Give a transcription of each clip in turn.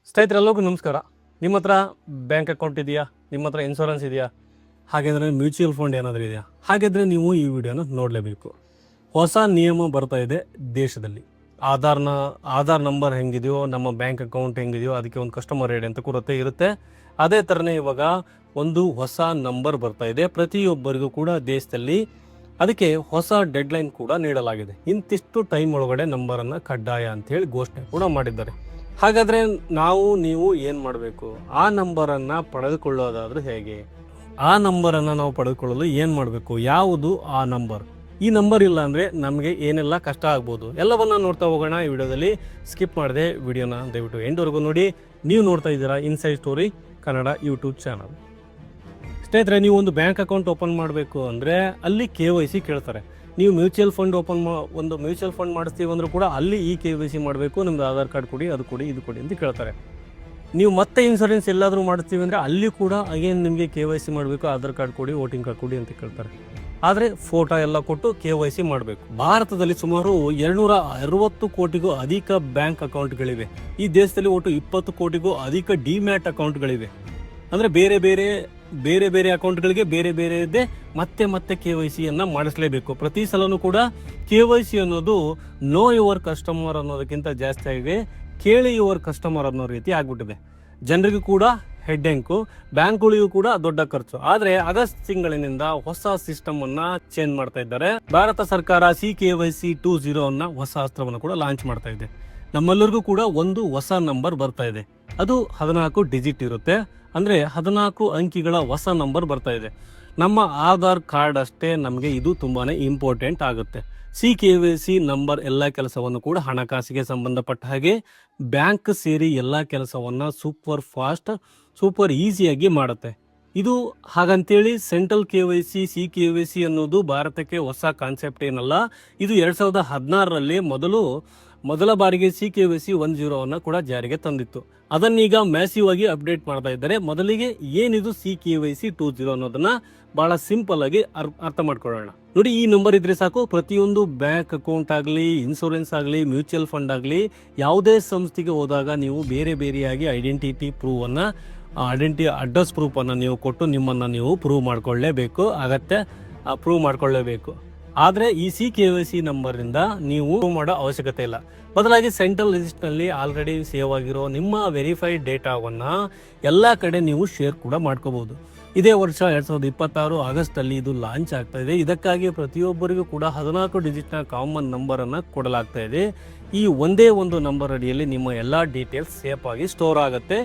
ಸ್ನೇಹಿತರೆಲ್ಲರಿಗೂ ನಮಸ್ಕಾರ. ನಿಮ್ಮ ಹತ್ರ ಬ್ಯಾಂಕ್ ಅಕೌಂಟ್ ಇದೆಯಾ? ನಿಮ್ಮ ಹತ್ರ ಇನ್ಶೂರೆನ್ಸ್ ಇದೆಯಾ? ಹಾಗಾದರೆ ಮ್ಯೂಚುವಲ್ ಫಂಡ್ ಏನಾದರೂ ಇದೆಯಾ? ಹಾಗಾದರೆ ನೀವು ಈ ವಿಡಿಯೋನ ನೋಡಲೇಬೇಕು. ಹೊಸ ನಿಯಮ ಬರ್ತಾ ಇದೆ ದೇಶದಲ್ಲಿ. ಆಧಾರ್ ನಂಬರ್ ಹೆಂಗಿದೆಯೋ, ನಮ್ಮ ಬ್ಯಾಂಕ್ ಅಕೌಂಟ್ ಹೆಂಗಿದೆಯೋ ಅದಕ್ಕೆ ಒಂದು ಕಸ್ಟಮರ್ ಐಡಿ ಅಂತ ಇರುತ್ತೆ. ಅದೇ ಥರನೇ ಇವಾಗ ಒಂದು ಹೊಸ ನಂಬರ್ ಬರ್ತಾ ಇದೆ ಪ್ರತಿಯೊಬ್ಬರಿಗೂ ಕೂಡ ದೇಶದಲ್ಲಿ. ಅದಕ್ಕೆ ಹೊಸ ಡೆಡ್ಲೈನ್ ಕೂಡ ನೀಡಲಾಗಿದೆ. ಇಂತಿಷ್ಟು ಟೈಮ್ ಒಳಗಡೆ ನಂಬರನ್ನು ಕಡ್ಡಾಯ ಅಂಥೇಳಿ ಘೋಷಣೆ ಕೂಡ ಮಾಡಿದ್ದಾರೆ. ಹಾಗಾದರೆ ನೀವು ಏನು ಮಾಡಬೇಕು? ಆ ನಂಬರನ್ನು ಪಡೆದುಕೊಳ್ಳೋದಾದರೂ ಹೇಗೆ? ಆ ನಂಬರನ್ನು ನಾವು ಪಡೆದುಕೊಳ್ಳಲು ಏನು ಮಾಡಬೇಕು? ಯಾವುದು ಆ ನಂಬರ್? ಈ ನಂಬರ್ ಇಲ್ಲ ಅಂದರೆ ನಮಗೆ ಏನೆಲ್ಲ ಕಷ್ಟ ಆಗ್ಬೋದು ಎಲ್ಲವನ್ನ ನೋಡ್ತಾ ಹೋಗೋಣ ಈ ವಿಡಿಯೋದಲ್ಲಿ. ಸ್ಕಿಪ್ ಮಾಡದೆ ವಿಡಿಯೋನ ದಯವಿಟ್ಟು ಎಂಡ್ವರೆಗೂ ನೋಡಿ. ನೀವು ನೋಡ್ತಾ ಇದ್ದೀರಾ inside story Kannada YouTube channel. ಸ್ನೇಹಿತರೆ, ನೀವು ಒಂದು ಬ್ಯಾಂಕ್ ಅಕೌಂಟ್ ಓಪನ್ ಮಾಡಬೇಕು ಅಂದರೆ ಅಲ್ಲಿ KYC ಕೇಳ್ತಾರೆ. ನೀವು ಮ್ಯೂಚುವಲ್ ಫಂಡ್ ಒಂದು ಮ್ಯೂಚುವಲ್ ಫಂಡ್ ಮಾಡಿಸ್ತೀವಿ ಅಂದರೂ ಕೂಡ ಅಲ್ಲಿ ಈ KYC ಮಾಡಬೇಕು. ನಿಮ್ಮದು ಆಧಾರ್ ಕಾರ್ಡ್ ಕೊಡಿ, ಅದು ಕೊಡಿ, ಇದು ಕೊಡಿ ಅಂತ ಕೇಳ್ತಾರೆ. ನೀವು ಮತ್ತೆ ಇನ್ಶೂರೆನ್ಸ್ ಎಲ್ಲಾದರೂ ಮಾಡಿಸ್ತೀವಿ ಅಂದರೆ ಅಲ್ಲಿ ಕೂಡ ಅಗೇನ್ ನಿಮಗೆ KYC ಮಾಡಬೇಕು. ಆಧಾರ್ ಕಾರ್ಡ್ ಕೊಡಿ, ವೋಟಿಂಗ್ ಕಾರ್ಡ್ ಕೊಡಿ ಅಂತ ಕೇಳ್ತಾರೆ. ಆದರೆ ಫೋಟೋ ಎಲ್ಲ ಕೊಟ್ಟು KYC ಮಾಡಬೇಕು. ಭಾರತದಲ್ಲಿ ಸುಮಾರು 260 ಕೋಟಿಗೂ ಅಧಿಕ ಬ್ಯಾಂಕ್ ಅಕೌಂಟ್ಗಳಿವೆ. ಈ ದೇಶದಲ್ಲಿ ಒಟ್ಟು 20 ಕೋಟಿಗೂ ಅಧಿಕ ಡಿಮ್ಯಾಟ್ ಅಕೌಂಟ್ಗಳಿವೆ. ಅಂದರೆ ಬೇರೆ ಬೇರೆ ಅಕೌಂಟ್ಗಳಿಗೆ ಬೇರೆ ಮತ್ತೆ KYCಯನ್ನು ಮಾಡಿಸಲೇಬೇಕು. ಪ್ರತಿ ಸಲನೂ ಕೂಡ KYC ಅನ್ನೋದು ನೋ ಯುವರ್ ಕಸ್ಟಮರ್ ಅನ್ನೋದಕ್ಕಿಂತ ಜಾಸ್ತಿ ಆಗಿದೆ ಕೇಳಿ ಯುವರ್ ಕಸ್ಟಮರ್ ಅನ್ನೋ ರೀತಿ ಆಗ್ಬಿಟ್ಟಿದೆ. ಜನರಿಗೂ ಕೂಡ ಹೆಡ್ಡೇಂಕು, ಬ್ಯಾಂಕ್ಗಳಿಗೂ ಕೂಡ ದೊಡ್ಡ ಖರ್ಚು. ಆದರೆ ಆಗಸ್ಟ್ ತಿಂಗಳಿನಿಂದ ಹೊಸ ಸಿಸ್ಟಮ್ ಅನ್ನ ಚೇಂಜ್ ಮಾಡ್ತಾ ಇದ್ದಾರೆ. ಭಾರತ ಸರ್ಕಾರ CKYC 2.0 ಅನ್ನ ಹೊಸ ಅಸ್ತ್ರವನ್ನು ಕೂಡ ಲಾಂಚ್ ಮಾಡ್ತಾ ಇದೆ. ನಮ್ಮೆಲ್ಲರಿಗೂ ಕೂಡ ಒಂದು ಹೊಸ ನಂಬರ್ ಬರ್ತಾ ಇದೆ. ಅದು 14 ಡಿಜಿಟ್ ಇರುತ್ತೆ. ಅಂದರೆ 14 ಅಂಕಿಗಳ ಹೊಸ ನಂಬರ್ ಬರ್ತಾ ಇದೆ. ನಮ್ಮ ಆಧಾರ್ ಕಾರ್ಡ್ ಅಷ್ಟೇ ನಮಗೆ ಇದು ತುಂಬಾ ಇಂಪಾರ್ಟೆಂಟ್ ಆಗುತ್ತೆ. CKYC ನಂಬರ್ ಎಲ್ಲ ಕೆಲಸವನ್ನು ಕೂಡ ಹಣಕಾಸಿಗೆ ಸಂಬಂಧಪಟ್ಟ ಹಾಗೆ ಬ್ಯಾಂಕ್ ಸೇರಿ ಎಲ್ಲ ಕೆಲಸವನ್ನು ಸೂಪರ್ ಫಾಸ್ಟ್, ಸೂಪರ್ ಈಸಿಯಾಗಿ ಮಾಡುತ್ತೆ. ಇದು ಹಾಗಂತೇಳಿ ಸೆಂಟ್ರಲ್ KYC CKYC ಅನ್ನೋದು ಭಾರತಕ್ಕೆ ಹೊಸ ಕಾನ್ಸೆಪ್ಟ್ ಏನಲ್ಲ. ಇದು 2016ರಲ್ಲಿ ಮೊದಲ ಬಾರಿಗೆ CKYC 1.0 ಅನ್ನು ಕೂಡ ಜಾರಿಗೆ ತಂದಿತ್ತು. ಅದನ್ನೀಗ ಮ್ಯಾಸಿವ್ ಆಗಿ ಅಪ್ಡೇಟ್ ಮಾಡ್ತಾ ಇದ್ದಾರೆ. ಮೊದಲಿಗೆ ಏನಿದು CKYC 2.0 ಅನ್ನೋದನ್ನ ಬಹಳ ಸಿಂಪಲ್ ಆಗಿ ಅರ್ಥ ಮಾಡ್ಕೊಳ್ಳೋಣ. ನೋಡಿ, ಈ ನಂಬರ್ ಇದ್ರೆ ಸಾಕು. ಪ್ರತಿಯೊಂದು ಬ್ಯಾಂಕ್ ಅಕೌಂಟ್ ಆಗಲಿ, ಇನ್ಶೂರೆನ್ಸ್ ಆಗಲಿ, ಮ್ಯೂಚುವಲ್ ಫಂಡ್ ಆಗಲಿ, ಯಾವುದೇ ಸಂಸ್ಥೆಗೆ ಹೋದಾಗ ನೀವು ಬೇರೆಯಾಗಿ ಐಡೆಂಟಿಟಿ ಅಡ್ರೆಸ್ ಪ್ರೂಫನ್ನು ನೀವು ಕೊಟ್ಟು ನಿಮ್ಮನ್ನು ನೀವು ಪ್ರೂವ್ ಮಾಡ್ಕೊಳ್ಳೇಬೇಕು. ಆದರೆ ಈ CKYC ನಂಬರಿಂದ ನೀವು ಪ್ರೂವ್ ಮಾಡೋ ಅವಶ್ಯಕತೆ ಇಲ್ಲ. ಬದಲಾಗಿ ಸೆಂಟ್ರಲ್ ರಿಜಿಸ್ಟರ್ನಲ್ಲಿ ಆಲ್ರೆಡಿ ಸೇವ್ ಆಗಿರೋ ನಿಮ್ಮ ವೆರಿಫೈಡ್ ಡೇಟಾವನ್ನು ಎಲ್ಲ ಕಡೆ ನೀವು ಶೇರ್ ಕೂಡ ಮಾಡ್ಕೋಬಹುದು. ಇದೇ ವರ್ಷ 2026 ಆಗಸ್ಟಲ್ಲಿ ಇದು ಲಾಂಚ್ ಆಗ್ತಾ ಇದೆ. ಇದಕ್ಕಾಗಿ ಪ್ರತಿಯೊಬ್ಬರಿಗೂ ಕೂಡ 14 ಡಿಜಿಟ್ನ ಕಾಮನ್ ನಂಬರನ್ನು ಕೊಡಲಾಗ್ತಾ ಇದೆ. ಈ ಒಂದೇ ಒಂದು ನಂಬರ್ ಅಡಿಯಲ್ಲಿ ನಿಮ್ಮ ಎಲ್ಲ ಡೀಟೇಲ್ಸ್ ಸೇಫ್ ಆಗಿ ಸ್ಟೋರ್ ಆಗುತ್ತೆ.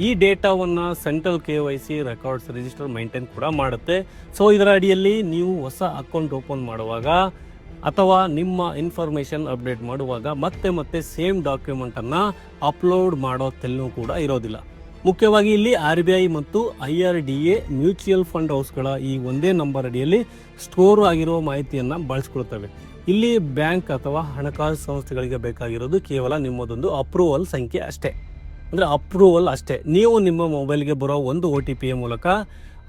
ಈ ಡೇಟಾವನ್ನು central KYC records register maintain ಕೂಡ ಮಾಡುತ್ತೆ. ಸೊ ಇದರ ಅಡಿಯಲ್ಲಿ ನೀವು ಹೊಸ ಅಕೌಂಟ್ ಓಪನ್ ಮಾಡುವಾಗ ಅಥವಾ ನಿಮ್ಮ ಇನ್ಫಾರ್ಮೇಷನ್ ಅಪ್ಡೇಟ್ ಮಾಡುವಾಗ ಮತ್ತೆ ಸೇಮ್ ಡಾಕ್ಯುಮೆಂಟನ್ನು ಅಪ್ಲೋಡ್ ಮಾಡೋದೆಲ್ಲೂ ಕೂಡ ಇರೋದಿಲ್ಲ. ಮುಖ್ಯವಾಗಿ ಇಲ್ಲಿ RBI ಮತ್ತು IRDA ಮ್ಯೂಚುವಲ್ ಫಂಡ್ ಹೌಸ್ಗಳ ಈ ಒಂದೇ ನಂಬರ್ ಅಡಿಯಲ್ಲಿ ಸ್ಟೋರ್ ಆಗಿರೋ ಮಾಹಿತಿಯನ್ನು ಬಳಸ್ಕೊಳ್ತವೆ. ಇಲ್ಲಿ ಬ್ಯಾಂಕ್ ಅಥವಾ ಹಣಕಾಸು ಸಂಸ್ಥೆಗಳಿಗೆ ಬೇಕಾಗಿರೋದು ಕೇವಲ ನಿಮ್ಮದೊಂದು ಅಪ್ರೂವಲ್ ಸಂಖ್ಯೆ ಅಷ್ಟೇ. ಅಂದರೆ ಅಪ್ರೂವಲ್ ಅಷ್ಟೇ. ನೀವು ನಿಮ್ಮ ಮೊಬೈಲ್ಗೆ ಬರೋ ಒಂದು OTP ಮೂಲಕ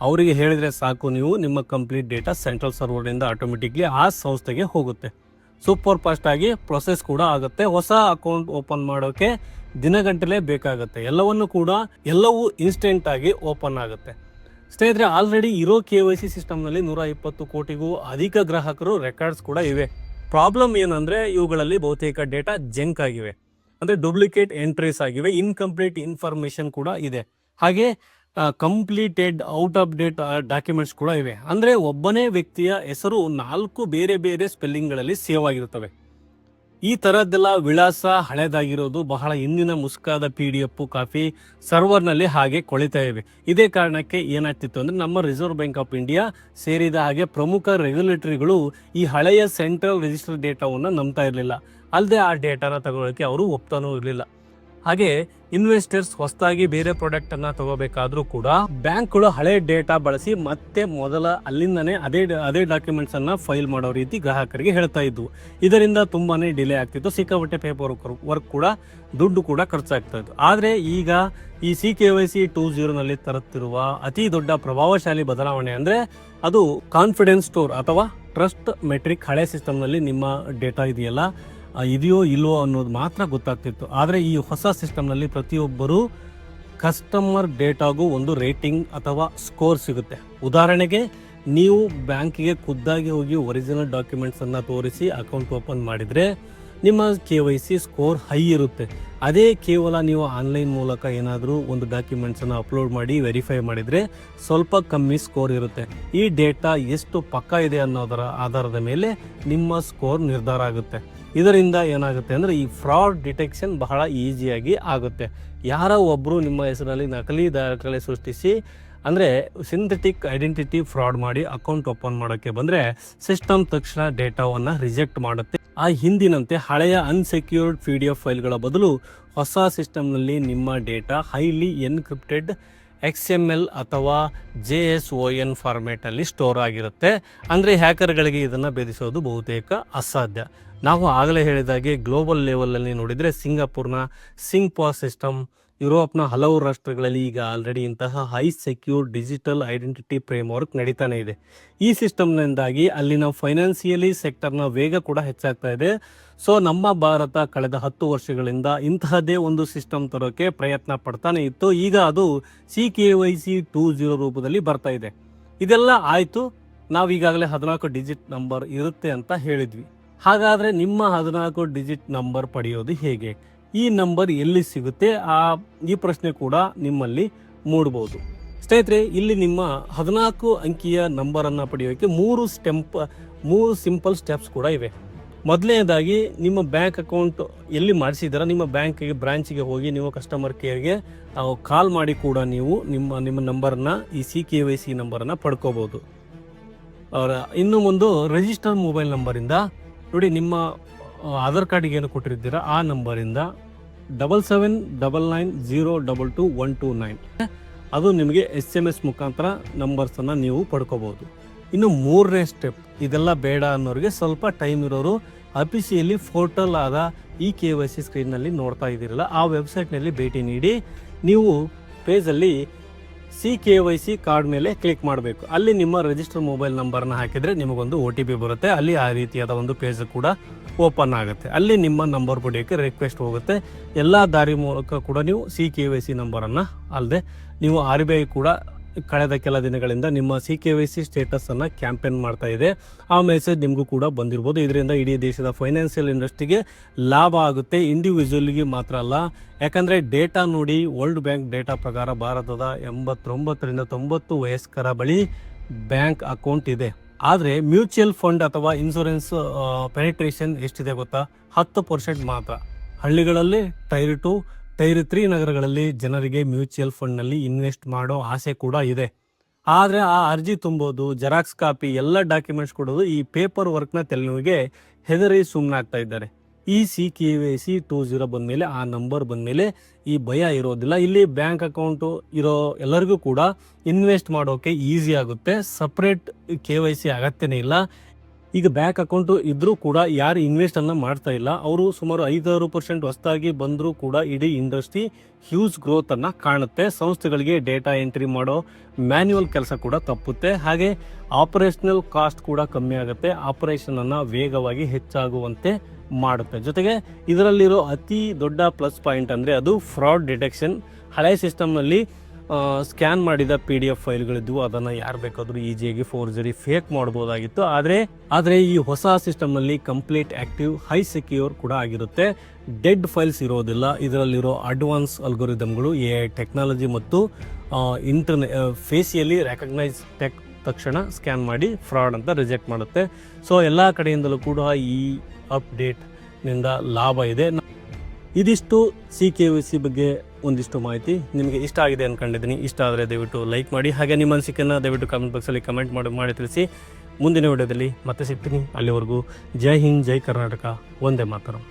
ಅವರಿಗೆ ಹೇಳಿದರೆ ಸಾಕು, ನಿಮ್ಮ ಕಂಪ್ಲೀಟ್ ಡೇಟಾ ಸೆಂಟ್ರಲ್ ಸರ್ವರ್ನಿಂದ ಆಟೋಮೆಟಿಕ್ಲಿ ಆ ಸಂಸ್ಥೆಗೆ ಹೋಗುತ್ತೆ. ಸೂಪರ್ ಫಾಸ್ಟ್ ಆಗಿ ಪ್ರೊಸೆಸ್ ಕೂಡ ಆಗುತ್ತೆ. ಹೊಸ ಅಕೌಂಟ್ ಓಪನ್ ಮಾಡೋಕೆ ದಿನಗಂಟಲೇ ಬೇಕಾಗುತ್ತೆ. ಎಲ್ಲವೂ ಇನ್ಸ್ಟೆಂಟ್ ಆಗಿ ಓಪನ್ ಆಗುತ್ತೆ. ಸ್ನೇಹಿತರೆ, ಆಲ್ರೆಡಿ ಇರೋ KYC ಸಿಸ್ಟಮ್ನಲ್ಲಿ 120 ಕೋಟಿಗೂ ಅಧಿಕ ಗ್ರಾಹಕರು ರೆಕಾರ್ಡ್ಸ್ ಕೂಡ ಇವೆ. ಪ್ರಾಬ್ಲಮ್ ಏನಂದರೆ ಇವುಗಳಲ್ಲಿ ಬಹುತೇಕ ಡೇಟಾ ಜಂಕ್ ಆಗಿವೆ. ಅಂದರೆ ಡೂಪ್ಲಿಕೇಟ್ ಎಂಟ್ರೀಸ್ ಆಗಿವೆ, ಇನ್ಕಂಪ್ಲೀಟ್ ಇನ್ಫಾರ್ಮೇಷನ್ ಕೂಡ ಇದೆ. ಹಾಗೆ completed out of date documents ಕೂಡ ಇವೆ. ಅಂದರೆ ಒಬ್ಬನೇ ವ್ಯಕ್ತಿಯ ಹೆಸರು 4 ಬೇರೆ ಸ್ಪೆಲ್ಲಿಂಗ್ಗಳಲ್ಲಿ ಸೇವ್ ಆಗಿರುತ್ತವೆ. ಈ ಥರದ್ದೆಲ್ಲ ವಿಳಾಸ ಹಳೆದಾಗಿರೋದು, ಬಹಳ ಹಿಂದಿನ ಮುಸ್ಕಾದ PDF ಕಾಪಿ ಸರ್ವರ್ನಲ್ಲಿ ಹಾಗೆ ಕೊಳಿತಾ ಇವೆ. ಇದೇ ಕಾರಣಕ್ಕೆ ಏನಾಗ್ತಿತ್ತು ಅಂದರೆ ನಮ್ಮ ರಿಸರ್ವ್ ಬ್ಯಾಂಕ್ ಆಫ್ ಇಂಡಿಯಾ ಸೇರಿದ ಹಾಗೆ ಪ್ರಮುಖ ರೆಗ್ಯುಲೇಟರಿಗಳು ಈ ಹಳೆಯ ಸೆಂಟ್ರಲ್ ರಿಜಿಸ್ಟರ್ ಡೇಟಾವನ್ನು ನಂಬ್ತಾ ಇರಲಿಲ್ಲ. ಅಲ್ಲದೆ ಆ ಡೇಟಾನ ತಗೊಳ್ಳೋಕ್ಕೆ ಅವರು ಒಪ್ತಾನೂ ಇರಲಿಲ್ಲ. ಹಾಗೆ ಇನ್ವೆಸ್ಟರ್ಸ್ ಹೊಸದಾಗಿ ಬೇರೆ ಪ್ರಾಡಕ್ಟನ್ನು ತಗೋಬೇಕಾದ್ರೂ ಕೂಡ ಬ್ಯಾಂಕ್ಗಳು ಹಳೆ ಡೇಟಾ ಬಳಸಿ ಮತ್ತೆ ಅಲ್ಲಿಂದನೇ ಅದೇ ಡಾಕ್ಯುಮೆಂಟ್ಸನ್ನು ಫೈಲ್ ಮಾಡೋ ರೀತಿ ಗ್ರಾಹಕರಿಗೆ ಹೇಳ್ತಾ ಇದ್ವು. ಇದರಿಂದ ತುಂಬಾ ಡಿಲೇ ಆಗ್ತಿತ್ತು. ಸಿಕ್ಕಾಪಟ್ಟೆ ಪೇಪರ್ ವರ್ಕ್ ಕೂಡ, ದುಡ್ಡು ಕೂಡ ಖರ್ಚಾಗ್ತಾ ಇತ್ತು. ಆದರೆ ಈಗ ಈ CKYC 2.0ನಲ್ಲಿ ತರುತ್ತಿರುವ ಅತಿ ದೊಡ್ಡ ಪ್ರಭಾವಶಾಲಿ ಬದಲಾವಣೆ ಅಂದರೆ ಅದು ಕಾನ್ಫಿಡೆನ್ಸ್ ಸ್ಟೋರ್ ಅಥವಾ ಟ್ರಸ್ಟ್ ಮೆಟ್ರಿಕ್. ಹಳೆ ಸಿಸ್ಟಮ್ನಲ್ಲಿ ನಿಮ್ಮ ಡೇಟಾ ಇದೆಯಲ್ಲ ಇದೆಯೋ ಇಲ್ವೋ ಅನ್ನೋದು ಮಾತ್ರ ಗೊತ್ತಾಗ್ತಿತ್ತು. ಆದರೆ ಈ ಹೊಸ ಸಿಸ್ಟಮ್ನಲ್ಲಿ ಪ್ರತಿಯೊಬ್ಬರು ಕಸ್ಟಮರ್ ಡೇಟಾಗೂ ಒಂದು ರೇಟಿಂಗ್ ಅಥವಾ ಸ್ಕೋರ್ ಸಿಗುತ್ತೆ. ಉದಾಹರಣೆಗೆ ನೀವು ಬ್ಯಾಂಕಿಗೆ ಖುದ್ದಾಗಿ ಹೋಗಿ ಒರಿಜಿನಲ್ ಡಾಕ್ಯುಮೆಂಟ್ಸನ್ನು ತೋರಿಸಿ ಅಕೌಂಟ್ ಓಪನ್ ಮಾಡಿದರೆ ನಿಮ್ಮ KYC ಸ್ಕೋರ್ ಹೈ ಇರುತ್ತೆ. ಅದೇ ಕೇವಲ ನೀವು ಆನ್ಲೈನ್ ಮೂಲಕ ಏನಾದರೂ ಒಂದು ಡಾಕ್ಯುಮೆಂಟ್ಸನ್ನು ಅಪ್ಲೋಡ್ ಮಾಡಿ ವೆರಿಫೈ ಮಾಡಿದರೆ ಸ್ವಲ್ಪ ಕಮ್ಮಿ ಸ್ಕೋರ್ ಇರುತ್ತೆ. ಈ ಡೇಟಾ ಎಷ್ಟು ಪಕ್ಕಾ ಇದೆ ಅನ್ನೋದರ ಆಧಾರದ ಮೇಲೆ ನಿಮ್ಮ ಸ್ಕೋರ್ ನಿರ್ಧಾರ ಆಗುತ್ತೆ. ಇದರಿಂದ ಏನಾಗುತ್ತೆ ಅಂದರೆ ಈ ಫ್ರಾಡ್ ಡಿಟೆಕ್ಷನ್ ಬಹಳ ಈಸಿಯಾಗಿ ಆಗುತ್ತೆ. ಯಾರೋ ಒಬ್ಬರು ನಿಮ್ಮ ಹೆಸರಲ್ಲಿ ನಕಲಿ ದಾಖಲೆ ಸೃಷ್ಟಿಸಿ ಅಂದರೆ ಸಿಂಥೆಟಿಕ್ ಐಡೆಂಟಿಟಿ ಫ್ರಾಡ್ ಮಾಡಿ ಅಕೌಂಟ್ ಓಪನ್ ಮಾಡೋಕ್ಕೆ ಬಂದರೆ ಸಿಸ್ಟಮ್ ತಕ್ಷಣ ಡೇಟಾವನ್ನು ರಿಜೆಕ್ಟ್ ಮಾಡುತ್ತೆ. ಆ ಹಿಂದಿನಂತೆ ಹಳೆಯ ಅನ್ಸೆಕ್ಯೂರ್ಡ್ PDF ಫೈಲ್ಗಳ ಬದಲು ಹೊಸ ಸಿಸ್ಟಮ್ನಲ್ಲಿ ನಿಮ್ಮ ಡೇಟಾ ಹೈಲಿ ಎನ್ಕ್ರಿಪ್ಟೆಡ್ XML ಅಥವಾ JSON ಫಾರ್ಮೇಟಲ್ಲಿ ಸ್ಟೋರ್ ಆಗಿರುತ್ತೆ. ಅಂದರೆ ಹ್ಯಾಕರ್ಗಳಿಗೆ ಇದನ್ನು ಭೇದಿಸೋದು ಬಹುತೇಕ ಅಸಾಧ್ಯ. ನಾವು ಆಗಲೇ ಹೇಳಿದಾಗೆ ಗ್ಲೋಬಲ್ ಲೆವೆಲಲ್ಲಿ ನೋಡಿದರೆ ಸಿಂಗಾಪುರ್ನ ಸಿಂಗ್ಪಾಸ್ ಸಿಸ್ಟಮ್, ಯುರೋಪ್ನ ಹಲವು ರಾಷ್ಟ್ರಗಳಲ್ಲಿ ಈಗ ಆಲ್ರೆಡಿ ಇಂತಹ high secure digital identity framework ನಡೀತಾನೆ ಇದೆ. ಈ ಸಿಸ್ಟಮ್ನಿಂದಾಗಿ ಅಲ್ಲಿನ ಫೈನಾನ್ಸಿಯಲಿ ಸೆಕ್ಟರ್ನ ವೇಗ ಕೂಡ ಹೆಚ್ಚಾಗ್ತಾ ಇದೆ. ಸೊ ನಮ್ಮ ಭಾರತ ಕಳೆದ 10 ವರ್ಷಗಳಿಂದ ಇಂತಹದ್ದೇ ಒಂದು ಸಿಸ್ಟಮ್ ತರೋಕ್ಕೆ ಪ್ರಯತ್ನ ಪಡ್ತಾನೆ ಇತ್ತು. ಈಗ ಅದು CKYC 2.0 ರೂಪದಲ್ಲಿ ಬರ್ತಾ ಇದೆ. ಇದೆಲ್ಲ ಆಯಿತು, ನಾವು ಈಗಾಗಲೇ 14 ಡಿಜಿಟ್ ನಂಬರ್ ಇರುತ್ತೆ ಅಂತ ಹೇಳಿದ್ವಿ. ಹಾಗಾದರೆ ನಿಮ್ಮ 14 ಡಿಜಿಟ್ ನಂಬರ್ ಪಡೆಯೋದು ಹೇಗೆ? ಈ ನಂಬರ್ ಎಲ್ಲಿ ಸಿಗುತ್ತೆ? ಈ ಪ್ರಶ್ನೆ ಕೂಡ ನಿಮ್ಮಲ್ಲಿ ಮೂಡಬಹುದು. ಸ್ನೇಹಿತರೆ, ಇಲ್ಲಿ ನಿಮ್ಮ 14 ಅಂಕಿಯ ನಂಬರನ್ನು ಪಡೆಯೋಕ್ಕೆ 3 ಸಿಂಪಲ್ ಸ್ಟೆಪ್ಸ್ ಕೂಡ ಇವೆ. ಮೊದಲನೇದಾಗಿ ನಿಮ್ಮ ಬ್ಯಾಂಕ್ ಅಕೌಂಟ್ ಎಲ್ಲಿ ಮಾಡಿಸಿದ್ದೀರಾ ನಿಮ್ಮ ಬ್ಯಾಂಕಿಗೆ ಬ್ರಾಂಚಿಗೆ ಹೋಗಿ ನೀವು ಕಸ್ಟಮರ್ ಕೇರ್ಗೆ ಕಾಲ್ ಮಾಡಿ ಕೂಡ ನೀವು ನಿಮ್ಮ ನಂಬರನ್ನು ಈ CKYC ನಂಬರನ್ನು ಪಡ್ಕೋಬೋದು. ಇನ್ನು ಮುಂದೆ ರಿಜಿಸ್ಟರ್ ಮೊಬೈಲ್ ನಂಬರಿಂದ ನೋಡಿ, ನಿಮ್ಮ ಆಧಾರ್ ಕಾರ್ಡಿಗೆ ಏನು ಕೊಟ್ಟಿರ್ತೀರ ಆ ನಂಬರಿಂದ 7799022129 ಅದು ನಿಮಗೆ SMS ಮುಖಾಂತರ ನಂಬರ್ಸನ್ನು ನೀವು ಪಡ್ಕೋಬೋದು. ಇನ್ನು 3ನೇ ಸ್ಟೆಪ್, ಇದೆಲ್ಲ ಬೇಡ ಅನ್ನೋರಿಗೆ ಸ್ವಲ್ಪ ಟೈಮ್ ಇರೋರು ಅಫಿಷಿಯಲಿ ಪೋರ್ಟಲ್ ಆದ ಈ KYC ಸ್ಕ್ರೀನ್ನಲ್ಲಿ ನೋಡ್ತಾ ಇದ್ದೀರಲ್ಲ ಆ ವೆಬ್ಸೈಟ್ನಲ್ಲಿ ಭೇಟಿ ನೀಡಿ ನೀವು ಪೇಜಲ್ಲಿ CKYC ಕಾರ್ಡ್ ಮೇಲೆ ಕ್ಲಿಕ್ ಮಾಡಬೇಕು. ಅಲ್ಲಿ ನಿಮ್ಮ ರಿಜಿಸ್ಟರ್ ಮೊಬೈಲ್ ನಂಬರ್ನ ಹಾಕಿದರೆ ನಿಮಗೊಂದು OTP ಬರುತ್ತೆ. ಅಲ್ಲಿ ಆ ರೀತಿಯಾದ ಒಂದು ಪೇಜ್ ಕೂಡ ಓಪನ್ ಆಗುತ್ತೆ. ಅಲ್ಲಿ ನಿಮ್ಮ ನಂಬರ್ ಪಡೆಯೋಕ್ಕೆ ರಿಕ್ವೆಸ್ಟ್ ಹೋಗುತ್ತೆ. ಎಲ್ಲ ದಾರಿ ಮೂಲಕ ಕೂಡ ನೀವು CKYC ನಂಬರನ್ನು ಅಲ್ಲದೆ ನೀವು RBI ಕೂಡ ಕಳೆದ ಕೆಲ ದಿನಗಳಿಂದ ನಿಮ್ಮ CKYC ಸ್ಟೇಟಸನ್ನು ಕ್ಯಾಂಪೇನ್ ಮಾಡ್ತಾ ಇದೆ. ಆ ಮೆಸೇಜ್ ನಿಮಗೂ ಕೂಡ ಬಂದಿರ್ಬೋದು. ಇದರಿಂದ ಇಡೀ ದೇಶದ ಫೈನಾನ್ಷಿಯಲ್ ಇಂಡಸ್ಟ್ರಿಗೆ ಲಾಭ ಆಗುತ್ತೆ, ಇಂಡಿವಿಜುವಲ್ಗೆ ಮಾತ್ರ ಅಲ್ಲ. ಯಾಕಂದರೆ ಡೇಟಾ ನೋಡಿ, ವರ್ಲ್ಡ್ ಬ್ಯಾಂಕ್ ಡೇಟಾ ಪ್ರಕಾರ ಭಾರತದ 89-90 ವಯಸ್ಕರ ಬಳಿ ಬ್ಯಾಂಕ್ ಅಕೌಂಟ್ ಇದೆ. ಆದರೆ ಮ್ಯೂಚುವಲ್ ಫಂಡ್ ಅಥವಾ ಇನ್ಶೂರೆನ್ಸ್ ಪೆನಿಟ್ರೇಷನ್ ಎಷ್ಟಿದೆ ಗೊತ್ತಾ? 10% ಮಾತ್ರ. ಹಳ್ಳಿಗಳಲ್ಲಿ ಟೈರ್ 2, ಟೈರ್ 3 ನಗರಗಳಲ್ಲಿ ಜನರಿಗೆ ಮ್ಯೂಚುವಲ್ ಫಂಡ್ನಲ್ಲಿ ಇನ್ವೆಸ್ಟ್ ಮಾಡೋ ಆಸೆ ಕೂಡ ಇದೆ. ಆದರೆ ಆ ಅರ್ಜಿ ತುಂಬೋದು, ಜೆರಾಕ್ಸ್ ಕಾಪಿ, ಎಲ್ಲ ಡಾಕ್ಯುಮೆಂಟ್ಸ್ ಕೊಡೋದು, ಈ ಪೇಪರ್ ವರ್ಕ್ನ ತೆಲುವಿಗೆ ಹೆದರಿ ಸುಮ್ಮನಾಗ್ತಾ ಇದ್ದಾರೆ. ಈ CKYC 2.0 ಬಂದಮೇಲೆ, ಆ ನಂಬರ್ ಬಂದಮೇಲೆ ಈ ಭಯ ಇರೋದಿಲ್ಲ. ಇಲ್ಲಿ ಬ್ಯಾಂಕ್ ಅಕೌಂಟು ಇರೋ ಎಲ್ಲರಿಗೂ ಕೂಡ ಇನ್ವೆಸ್ಟ್ ಮಾಡೋಕ್ಕೆ ಈಸಿ ಆಗುತ್ತೆ. ಸಪ್ರೇಟ್ KYC ಅಗತ್ಯನೇ ಇಲ್ಲ. ಈಗ ಬ್ಯಾಂಕ್ ಅಕೌಂಟು ಇದ್ರೂ ಕೂಡ ಯಾರು ಇನ್ವೆಸ್ಟನ್ನು ಮಾಡ್ತಾ ಇಲ್ಲ. ಅವರು ಸುಮಾರು 5-6% ಹೊಸದಾಗಿ ಬಂದರೂ ಕೂಡ ಇಡೀ ಇಂಡಸ್ಟ್ರಿ ಹ್ಯೂಜ್ ಗ್ರೋತನ್ನು ಕಾಣುತ್ತೆ. ಸಂಸ್ಥೆಗಳಿಗೆ ಡೇಟಾ ಎಂಟ್ರಿ ಮಾಡೋ ಮ್ಯಾನ್ಯುವಲ್ ಕೆಲಸ ಕೂಡ ತಪ್ಪುತ್ತೆ. ಹಾಗೆ ಆಪರೇಷನಲ್ ಕಾಸ್ಟ್ ಕೂಡ ಕಮ್ಮಿ ಆಗುತ್ತೆ. ಆಪರೇಷನನ್ನು ವೇಗವಾಗಿ ಹೆಚ್ಚಾಗುವಂತೆ ಮಾಡುತ್ತೆ. ಜೊತೆಗೆ ಇದರಲ್ಲಿರೋ ಅತಿ ದೊಡ್ಡ ಪ್ಲಸ್ ಪಾಯಿಂಟ್ ಅಂದರೆ ಅದು ಫ್ರಾಡ್ ಡಿಟೆಕ್ಷನ್. ಹಳೆ ಸಿಸ್ಟಮ್ನಲ್ಲಿ ಸ್ಕ್ಯಾನ್ ಮಾಡಿದ PDF ಫೈಲ್ಗಳಿದ್ವು, ಅದನ್ನು ಯಾರು ಬೇಕಾದರೂ ಈಸಿಯಾಗಿ ಫೋರ್ಜರಿ ಫೇಕ್ ಮಾಡ್ಬೋದಾಗಿತ್ತು. ಆದರೆ ಈ ಹೊಸ ಸಿಸ್ಟಮ್ನಲ್ಲಿ ಕಂಪ್ಲೀಟ್ ಆ್ಯಕ್ಟಿವ್, ಹೈ ಸೆಕ್ಯೂರ್ ಕೂಡ ಆಗಿರುತ್ತೆ. ಡೆಡ್ ಫೈಲ್ಸ್ ಇರೋದಿಲ್ಲ. ಇದರಲ್ಲಿರೋ ಅಡ್ವಾನ್ಸ್ ಅಲ್ಗೊರಿದಮ್ಗಳು AI ಟೆಕ್ನಾಲಜಿ ಮತ್ತು ಫೇಸಿಯಲಿ ರೆಕಗ್ನೈಸ್ ತಕ್ಷಣ ಸ್ಕ್ಯಾನ್ ಮಾಡಿ ಫ್ರಾಡ್ ಅಂತ ರಿಜೆಕ್ಟ್ ಮಾಡುತ್ತೆ. ಸೊ ಎಲ್ಲ ಕಡೆಯಿಂದಲೂ ಕೂಡ ಈ ಅಪ್ಡೇಟ್ನಿಂದ ಲಾಭ ಇದೆ. ಇದಿಷ್ಟು CKYC ಬಗ್ಗೆ ಒಂದಿಷ್ಟು ಮಾಹಿತಿ. ನಿಮಗೆ ಇಷ್ಟ ಆಗಿದೆ ಅಂದ್ಕೊಂಡಿದ್ದೀನಿ. ಇಷ್ಟ ಆದರೆ ದಯವಿಟ್ಟು ಲೈಕ್ ಮಾಡಿ. ಹಾಗೆ ನಿಮ್ಮ ಅನಿಸಿಕೆಯನ್ನು ದಯವಿಟ್ಟು ಕಾಮೆಂಟ್ ಬಾಕ್ಸಲ್ಲಿ ಕಮೆಂಟ್ ಮಾಡಿ ತಿಳಿಸಿ. ಮುಂದಿನ ವಿಡಿಯೋದಲ್ಲಿ ಮತ್ತೆ ಸಿಗ್ತೀನಿ. ಅಲ್ಲಿವರೆಗೂ ಜೈ ಹಿಂದ್, ಜೈ ಕರ್ನಾಟಕ, ವಂದೇ ಮಾತರಂ.